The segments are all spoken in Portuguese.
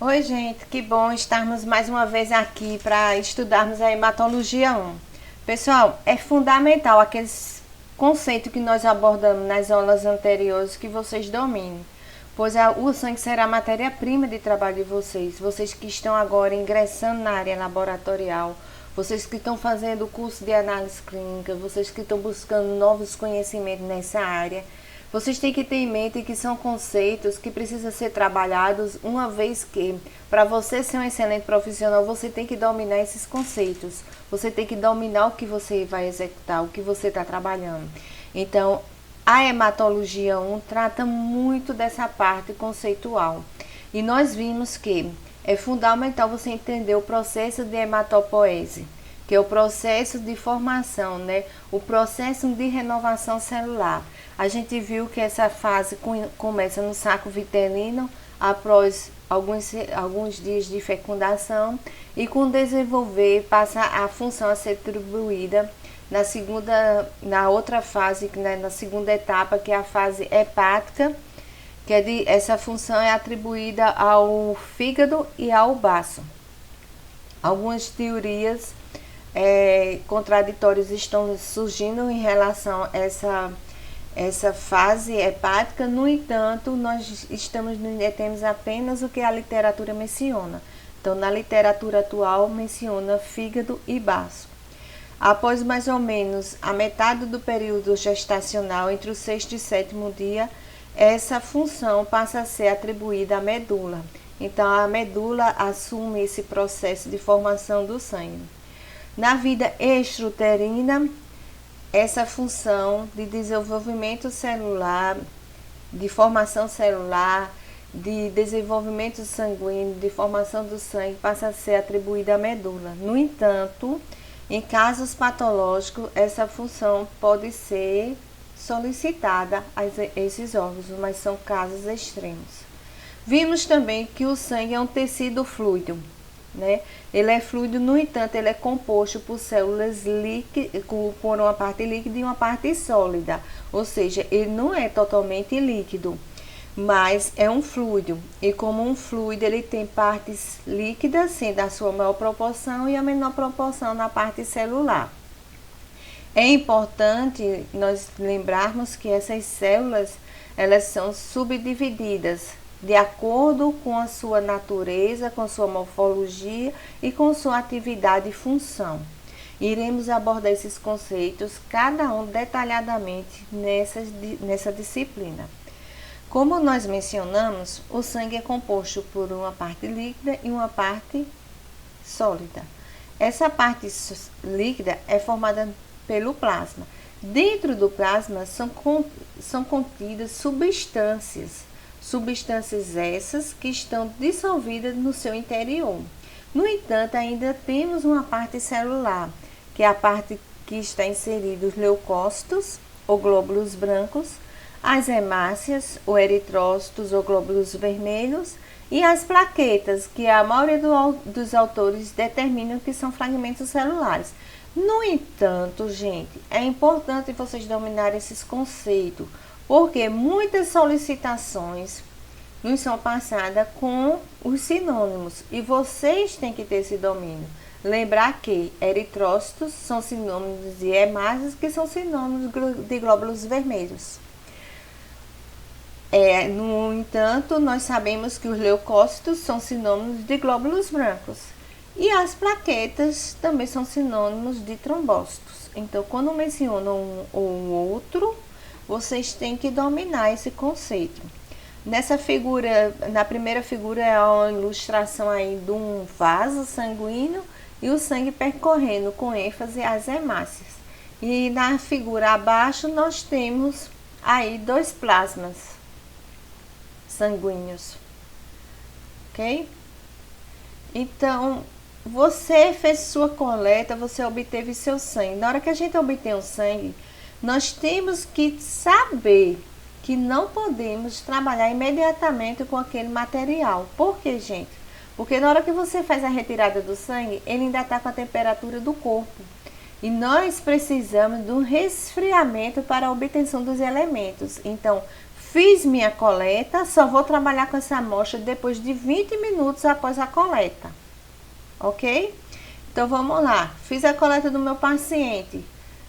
Oi, gente, que bom estarmos mais uma vez aqui para estudarmos a hematologia 1. Pessoal, é fundamental aqueles conceitos que nós abordamos nas aulas anteriores que vocês dominem, pois o sangue será a matéria-prima de trabalho de vocês. Vocês que estão agora ingressando na área laboratorial, vocês que estão fazendo o curso de análise clínica, vocês que estão buscando novos conhecimentos nessa área. Vocês têm que ter em mente que são conceitos que precisam ser trabalhados, uma vez que, para você ser um excelente profissional, você tem que dominar esses conceitos. Você tem que dominar o que você vai executar, o que você está trabalhando. Então, a hematologia 1 trata muito dessa parte conceitual. E nós vimos que é fundamental você entender o processo de hematopoese, que é o processo de formação, né? O processo de renovação celular. A gente viu que essa fase começa no saco vitelino após alguns dias de fecundação e com o desenvolver passa a função a ser atribuída na outra fase, né, na segunda etapa, que é a fase hepática, que essa função é atribuída ao fígado e ao baço. Algumas teorias contraditórias estão surgindo em relação a essa fase hepática. No entanto, nós temos apenas o que a literatura menciona. Então, na literatura atual, menciona fígado e baço. Após mais ou menos a metade do período gestacional, entre o sexto e sétimo dia, essa função passa a ser atribuída à medula. Então, a medula assume esse processo de formação do sangue. Na vida extrauterina, essa função de desenvolvimento celular, de formação celular, de desenvolvimento sanguíneo, de formação do sangue, passa a ser atribuída à medula. No entanto, em casos patológicos, essa função pode ser solicitada a esses órgãos, mas são casos extremos. Vimos também que o sangue é um tecido fluido, né? Ele é fluido, no entanto, ele é composto por células líquidas, por uma parte líquida e uma parte sólida, ou seja, ele não é totalmente líquido, mas é um fluido, e como um fluido ele tem partes líquidas, sendo a sua maior proporção, e a menor proporção na parte celular. É importante nós lembrarmos que essas células, elas são subdivididas de acordo com a sua natureza, com sua morfologia e com sua atividade e função. Iremos abordar esses conceitos, cada um detalhadamente nessa disciplina. Como nós mencionamos, o sangue é composto por uma parte líquida e uma parte sólida. Essa parte líquida é formada pelo plasma. Dentro do plasma são contidas substâncias essas que estão dissolvidas no seu interior. No entanto, ainda temos uma parte celular, que é a parte que está inserida os leucócitos, ou glóbulos brancos, as hemácias, ou eritrócitos, ou glóbulos vermelhos, e as plaquetas, que a maioria dos autores determinam que são fragmentos celulares. No entanto, gente, é importante vocês dominarem esses conceitos, porque muitas solicitações nos são passadas com os sinônimos e vocês têm que ter esse domínio. Lembrar que eritrócitos são sinônimos de hemácias, que são sinônimos de glóbulos vermelhos. No entanto, nós sabemos que os leucócitos são sinônimos de glóbulos brancos e as plaquetas também são sinônimos de trombócitos. Então, quando mencionam um ou outro, vocês têm que dominar esse conceito. Nessa figura, na primeira figura é uma ilustração aí de um vaso sanguíneo e o sangue percorrendo com ênfase as hemácias. E na figura abaixo nós temos aí dois plasmas sanguíneos, ok? Então, você fez sua coleta, você obteve seu sangue. Na hora que a gente obtém o sangue, nós temos que saber que não podemos trabalhar imediatamente com aquele material. Por quê, gente? Porque na hora que você faz a retirada do sangue, ele ainda está com a temperatura do corpo. E nós precisamos de um resfriamento para a obtenção dos elementos. Então, Fiz minha coleta, só vou trabalhar com essa amostra depois de 20 minutos após a coleta, ok? Então vamos lá, fiz a coleta do meu paciente,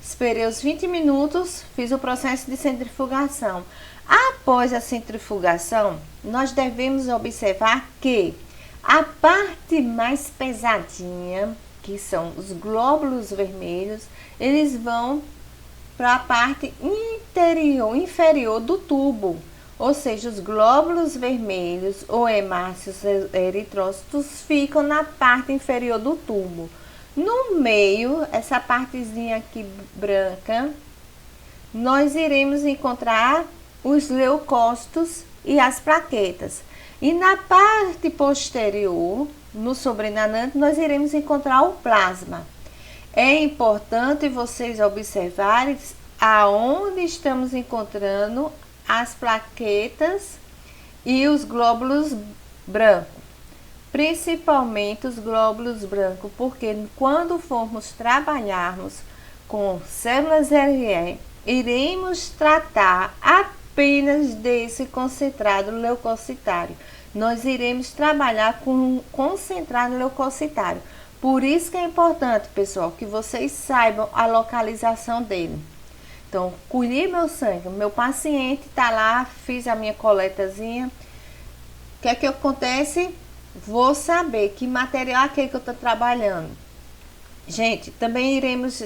esperei os 20 minutos, fiz o processo de centrifugação. Após a centrifugação, nós devemos observar que a parte mais pesadinha, que são os glóbulos vermelhos, eles vão para a parte inferior do tubo, ou seja, os glóbulos vermelhos ou hemácios eritrócitos ficam na parte inferior do tubo. No meio, essa partezinha aqui branca, nós iremos encontrar os leucócitos e as plaquetas. E na parte posterior, no sobrenadante, nós iremos encontrar o plasma. É importante vocês observarem aonde estamos encontrando as plaquetas e os glóbulos brancos. Principalmente os glóbulos brancos, porque quando formos trabalharmos com células RE, iremos tratar apenas desse concentrado leucocitário. Nós iremos trabalhar com um concentrado leucocitário. Por isso que é importante, pessoal, que vocês saibam a localização dele. Então, colhi meu sangue, meu paciente está lá, fiz a minha coletazinha. O que é que acontece? Vou saber que material é aquele que eu estou trabalhando. Gente, também iremos,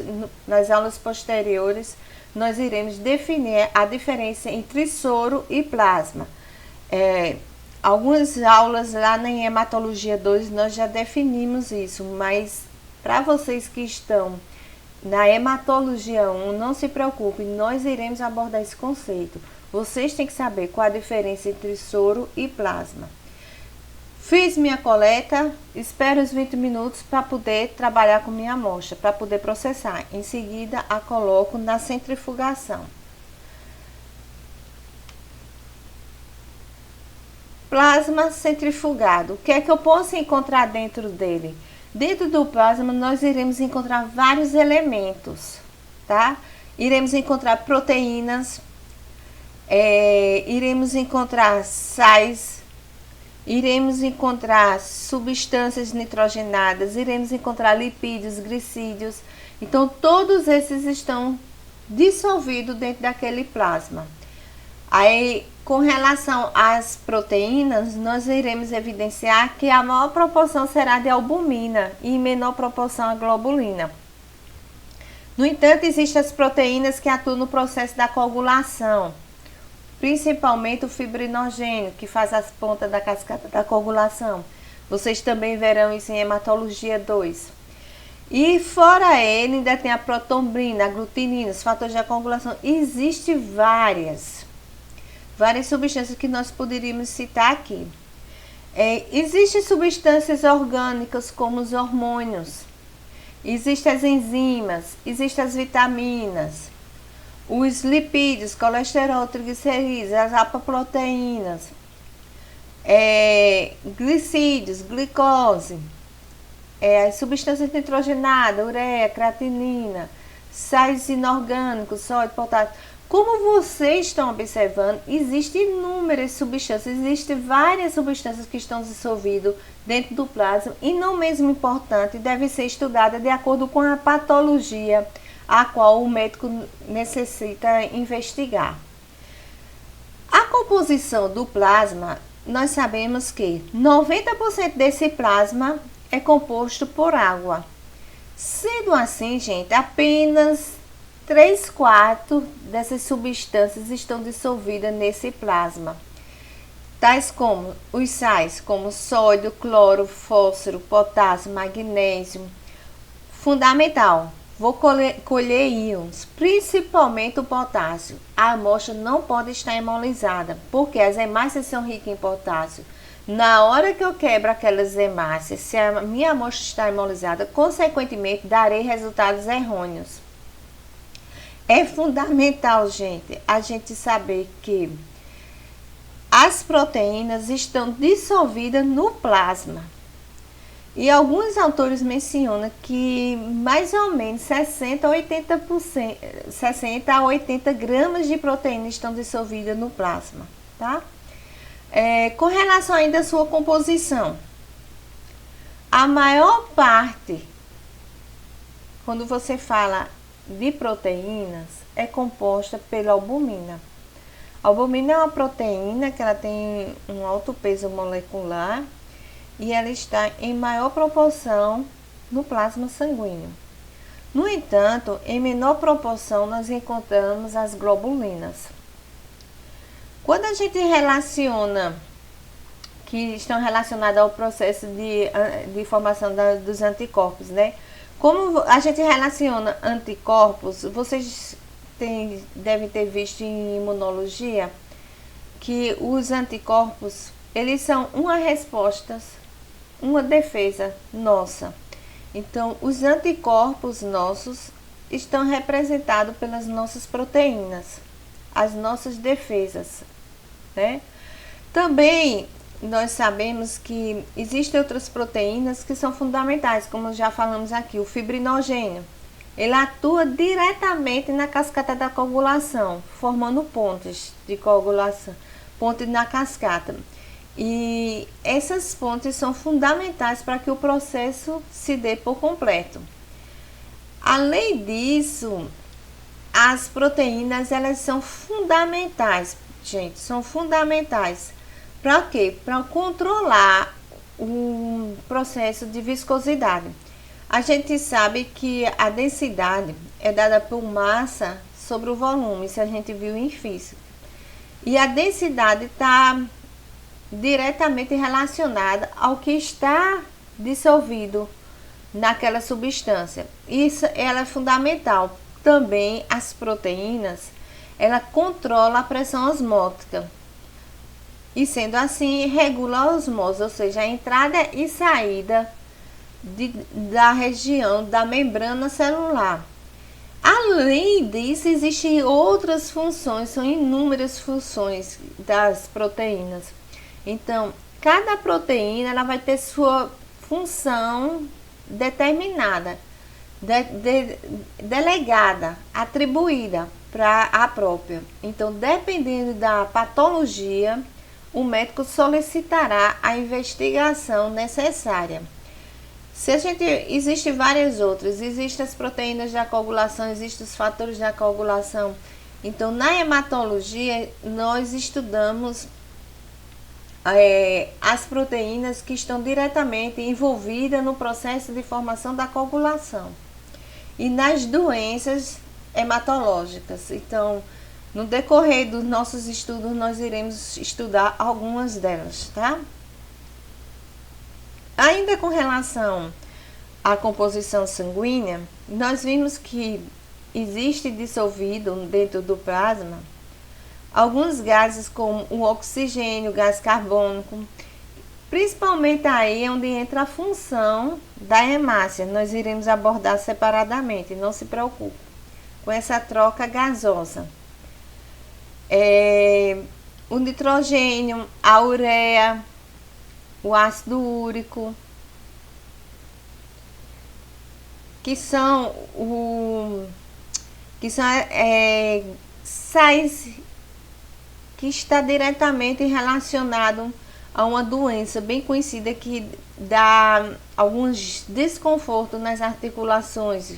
nas aulas posteriores, nós iremos definir a diferença entre soro e plasma. Algumas aulas lá na hematologia 2 nós já definimos isso, mas para vocês que estão na hematologia 1, não se preocupem, nós iremos abordar esse conceito. Vocês têm que saber qual a diferença entre soro e plasma. Fiz minha coleta, espero os 20 minutos para poder trabalhar com minha amostra, para poder processar. Em seguida, a coloco na centrifugação. Plasma centrifugado. O que é que eu posso encontrar dentro dele? Dentro do plasma, nós iremos encontrar vários elementos, tá? Iremos encontrar proteínas, iremos encontrar sais, iremos encontrar substâncias nitrogenadas, iremos encontrar lipídios, glicídios. Então, todos esses estão dissolvidos dentro daquele plasma. Aí, com relação às proteínas, nós iremos evidenciar que a maior proporção será de albumina e em menor proporção a globulina. No entanto, existem as proteínas que atuam no processo da coagulação, principalmente o fibrinogênio, que faz as pontas da cascata da coagulação. Vocês também verão isso em hematologia 2. E fora ele, ainda tem a protombrina, a glutinina, os fatores de coagulação. Existem várias substâncias que nós poderíamos citar aqui. Existem substâncias orgânicas como os hormônios, existem as enzimas, existem as vitaminas, os lipídios, colesterol, triglicerídeos, as apoproteínas, glicídios, glicose, as substâncias nitrogenadas, ureia, creatinina, sais inorgânicos, sódio, potássio. Como vocês estão observando, existem inúmeras substâncias, existem várias substâncias que estão dissolvidas dentro do plasma e não menos importante, deve ser estudada de acordo com a patologia a qual o médico necessita investigar. A composição do plasma, nós sabemos que 90% desse plasma é composto por água. Sendo assim, gente, apenas 3/4 dessas substâncias estão dissolvidas nesse plasma, tais como os sais, como sódio, cloro, fósforo, potássio, magnésio. Fundamental, vou colher íons, principalmente o potássio. A amostra não pode estar hemolizada, porque as hemácias são ricas em potássio. Na hora que eu quebro aquelas hemácias, se a minha amostra está hemolizada, consequentemente darei resultados errôneos. É fundamental, gente, a gente saber que as proteínas estão dissolvidas no plasma. E alguns autores mencionam que mais ou menos 60 a 80 gramas de proteína estão dissolvidas no plasma, tá? Com relação ainda à sua composição, a maior parte, quando você fala de proteínas, é composta pela albumina. A albumina é uma proteína que ela tem um alto peso molecular e ela está em maior proporção no plasma sanguíneo. No entanto, em menor proporção nós encontramos as globulinas. Quando a gente relaciona, que estão relacionadas ao processo de formação dos anticorpos, né? Como a gente relaciona anticorpos, vocês devem ter visto em imunologia que os anticorpos, eles são uma resposta, uma defesa nossa. Então, os anticorpos nossos estão representados pelas nossas proteínas, as nossas defesas, né? Também nós sabemos que existem outras proteínas que são fundamentais, como já falamos aqui, o fibrinogênio. Ele atua diretamente na cascata da coagulação, formando pontes de coagulação, pontes na cascata. E essas pontes são fundamentais para que o processo se dê por completo. Além disso, as proteínas, elas são fundamentais, gente, são fundamentais. Para quê? Para controlar o processo de viscosidade. A gente sabe que a densidade é dada por massa sobre o volume, isso a gente viu em física. E a densidade está diretamente relacionada ao que está dissolvido naquela substância. Isso ela é fundamental. Também as proteínas, ela controla a pressão osmótica. E sendo assim, regula a osmose, ou seja, a entrada e saída da região da membrana celular. Além disso, existem outras funções, são inúmeras funções das proteínas. Então, cada proteína ela vai ter sua função determinada, delegada, atribuída para a própria. Então, dependendo da patologia, o médico solicitará a investigação necessária. Existem várias outras, existem as proteínas da coagulação, existem os fatores da coagulação. Então, na hematologia, nós estudamos as proteínas que estão diretamente envolvidas no processo de formação da coagulação. E nas doenças hematológicas. Então, no decorrer dos nossos estudos, nós iremos estudar algumas delas, tá? Ainda com relação à composição sanguínea, nós vimos que existe dissolvido dentro do plasma alguns gases como o oxigênio, o gás carbônico, principalmente aí onde entra a função da hemácia. Nós iremos abordar separadamente, não se preocupe com essa troca gasosa. O nitrogênio, a ureia, o ácido úrico, que são sais que está diretamente relacionado a uma doença bem conhecida que dá alguns desconfortos nas articulações.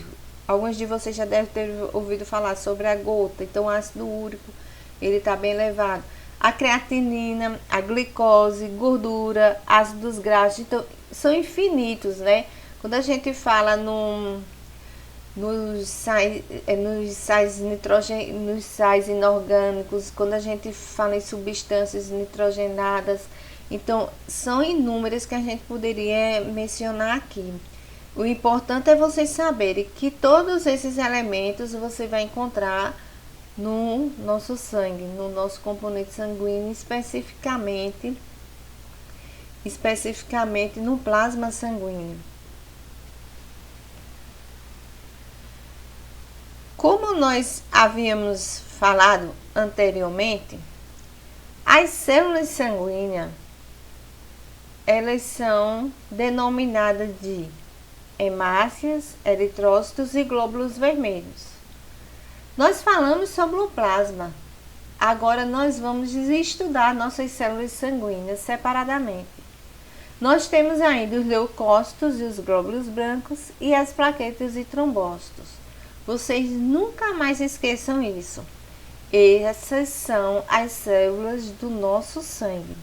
Alguns de vocês já devem ter ouvido falar sobre a gota. Então, o ácido úrico, ele está bem elevado. A creatinina, a glicose, gordura, ácidos graxos, então, são infinitos, né? Quando a gente fala nos sais inorgânicos, quando a gente fala em substâncias nitrogenadas, então são inúmeras que a gente poderia mencionar aqui. O importante é vocês saberem que todos esses elementos você vai encontrar no nosso sangue, no nosso componente sanguíneo, especificamente no plasma sanguíneo. Como nós havíamos falado anteriormente, as células sanguíneas, elas são denominadas de hemácias, eritrócitos e glóbulos vermelhos. Nós falamos sobre o plasma. Agora nós vamos estudar nossas células sanguíneas separadamente. Nós temos ainda os leucócitos e os glóbulos brancos e as plaquetas e trombócitos. Vocês nunca mais esqueçam isso. Essas são as células do nosso sangue.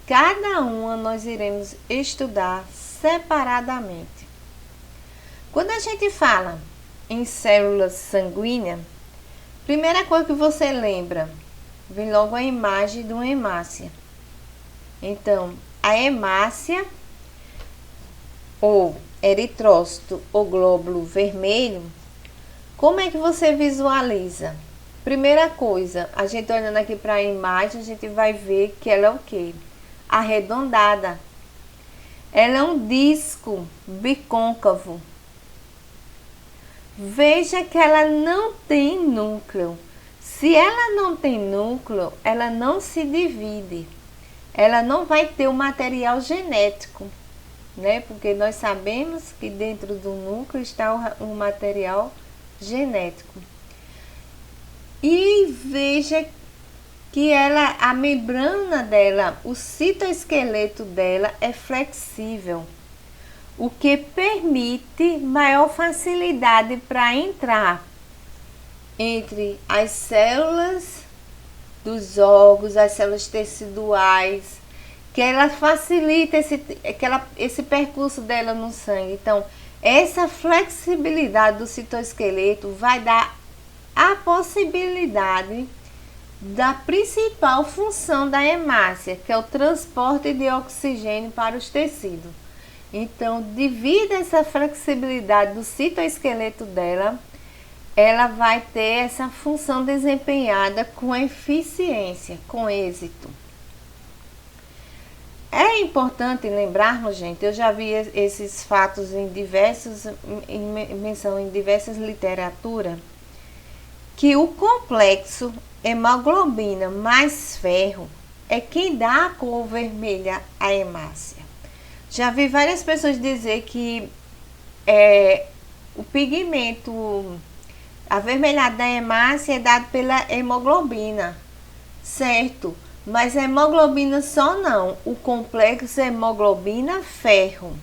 Cada uma nós iremos estudar separadamente. Quando a gente fala em células sanguíneas, primeira coisa que você lembra, vem logo a imagem de uma hemácia. Então, a hemácia, ou eritrócito, ou glóbulo vermelho, como é que você visualiza? Primeira coisa, a gente olhando aqui para a imagem, a gente vai ver que ela é o quê? Arredondada. Ela é um disco bicôncavo. Veja que ela não tem núcleo. Se ela não tem núcleo, ela não se divide. Ela não vai ter o material genético, né? Porque nós sabemos que dentro do núcleo está o material genético. E veja que ela, a membrana dela, o citoesqueleto dela é flexível, o que permite maior facilidade para entrar entre as células dos órgãos, as células teciduais, que ela facilita esse percurso dela no sangue. Então, essa flexibilidade do citoesqueleto vai dar a possibilidade da principal função da hemácia, que é o transporte de oxigênio para os tecidos. Então, devido a essa flexibilidade do citoesqueleto dela, ela vai ter essa função desempenhada com eficiência, com êxito. É importante lembrarmos, gente, eu já vi esses fatos menção em diversas literaturas, que o complexo hemoglobina mais ferro é quem dá a cor vermelha à hemácia. Já vi várias pessoas dizer que o pigmento avermelhado da hemácia é dado pela hemoglobina, certo? Mas a hemoglobina só não, o complexo hemoglobina ferro.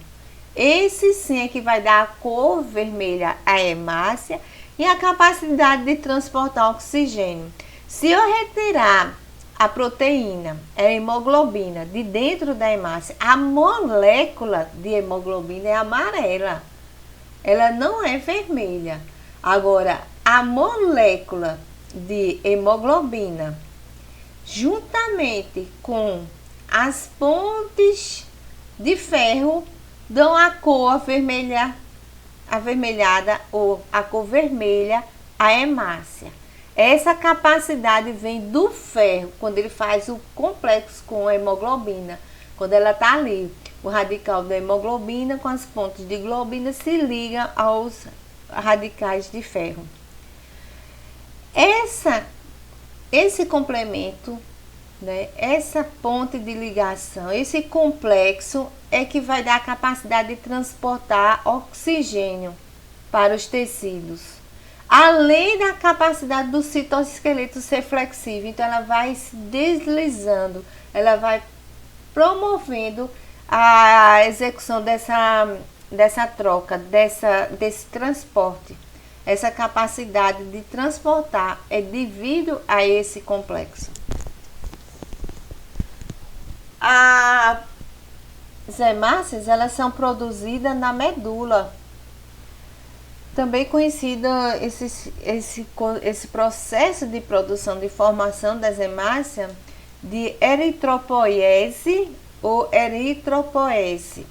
Esse sim é que vai dar a cor vermelha à hemácia e a capacidade de transportar oxigênio. Se eu retirar a proteína, a hemoglobina, de dentro da hemácia, a molécula de hemoglobina é amarela. Ela não é vermelha. Agora, a molécula de hemoglobina, juntamente com as pontes de ferro, dão a cor avermelhada ou a cor vermelha à hemácia. Essa capacidade vem do ferro, quando ele faz o complexo com a hemoglobina. Quando ela está ali, o radical da hemoglobina com as pontes de globina se liga aos radicais de ferro. Esse complemento, né, essa ponte de ligação, esse complexo é que vai dar a capacidade de transportar oxigênio para os tecidos. Além da capacidade do citoesqueleto ser flexível, então ela vai se deslizando, ela vai promovendo a execução dessa troca, desse transporte. Essa capacidade de transportar é devido a esse complexo. As hemácias, elas são produzidas na medula. Também conhecida esse processo de produção, de formação das hemácias, de eritropoiese ou eritropoese.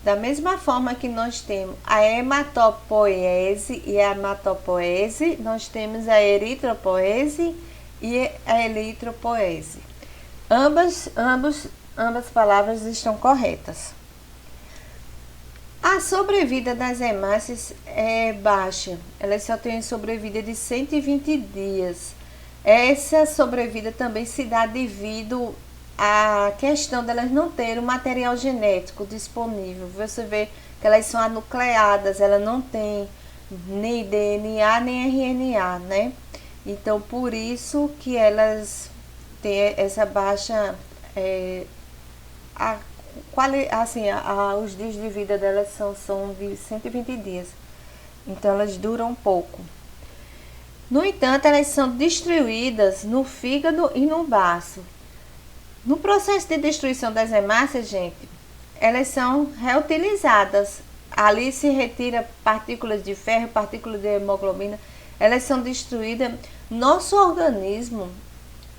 Da mesma forma que nós temos a hematopoiese e a hematopoese, nós temos a eritropoese e a eritropoese. Ambas palavras estão corretas. A sobrevida das hemácias é baixa, elas só têm sobrevida de 120 dias. Essa sobrevida também se dá devido a questão delas não terem o material genético disponível. Você vê que elas são anucleadas, ela não tem nem DNA nem RNA, né? Então, por isso que elas têm essa baixa, os dias de vida delas são de 120 dias. Então, elas duram pouco. No entanto, elas são destruídas no fígado e no baço. No processo de destruição das hemácias, gente, elas são reutilizadas. Ali se retira partículas de ferro, partículas de hemoglobina. Elas são destruídas. Nosso organismo,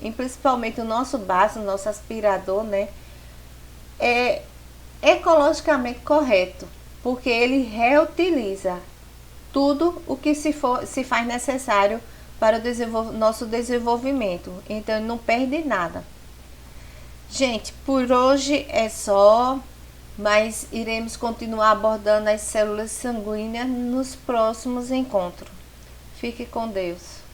e principalmente o nosso baço, o nosso aspirador, né, é ecologicamente correto, porque ele reutiliza tudo o que se faz necessário para o nosso desenvolvimento. Então, ele não perde nada. Gente, por hoje é só, mas iremos continuar abordando as células sanguíneas nos próximos encontros. Fique com Deus.